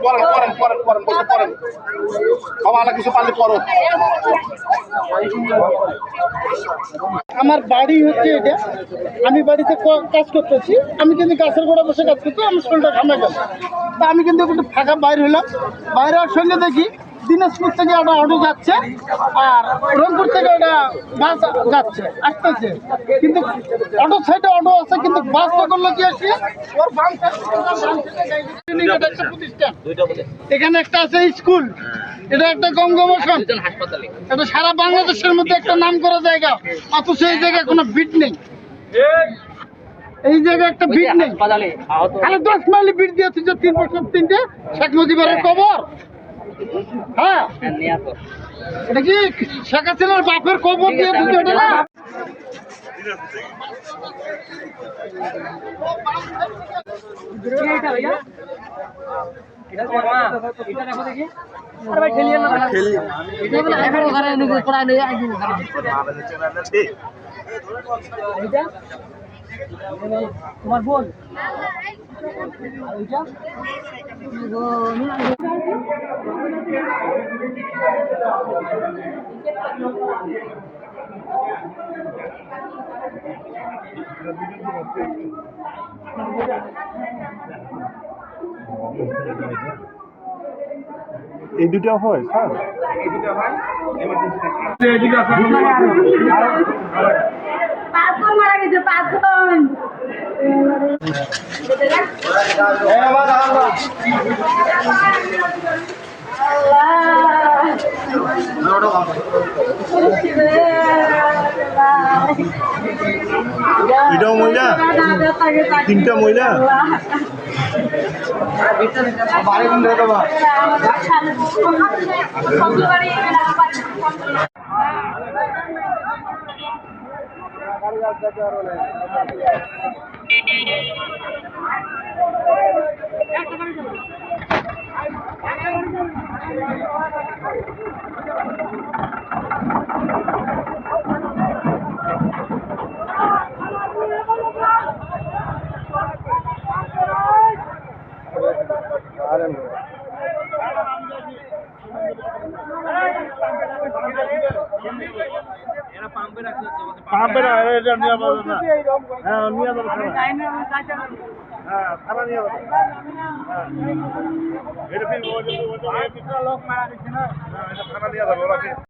পড়েন পড়েন পড়েন পড়েন বসে পড়েন বাবা কিছু পারলে পড়ো। আমার বাড়ি হচ্ছে এটা, আমি বাড়িতে কাজ করতেছি, আমি কিন্তু গাছের গোড়া বসে কাজ করছি, আমার শরীরটা ঘামে গেল। তা আমি কিন্তু একটু ফাঁকা বাইরে হলাম, বাইরে হওয়ার সঙ্গে দেখি দিনাজপুর থেকে একটা অটো যাচ্ছে আর রংপুর থেকে একটা বাস যাচ্ছে আসতেছে, কিন্তু অটোর সাইডে অটো আছে কিন্তু বাসটা করলো কি আসে ওর বাম সাইডে একটা প্রতিষ্ঠান, এখানে একটা আছে স্কুল, এটা একটা গঙ্গমশন, এটা সারা বাংলাদেশের মধ্যে একটা নাম করা জায়গা, অথচ এই জায়গায় কোনো বিট নেই। এই জায়গায় একটা বিট নেই, খালি 10 মাইল বিট দিয়েছে যে 3 বছর 3টে শেখ মুজিবের কবর। হ্যাঁ, এটা কি শেখ হাসিনার বাপের কবর দিয়েছে এটা না? তোমার বোন এই দুটো হয় স্যার, পাঁচজন মারা গেছে, পাঁচজন। এটাও মহিলা, 3টা মহিলা। পাম্পে না, এটা নিয়ে যাবে না। হ্যাঁ, নিয়ে যাবে হ্যাঁ, থানা নিয়ে যাবে। হ্যাঁ, এটা লোক মারা গেছে না, এটা থানা নিয়ে যাবে ওরা।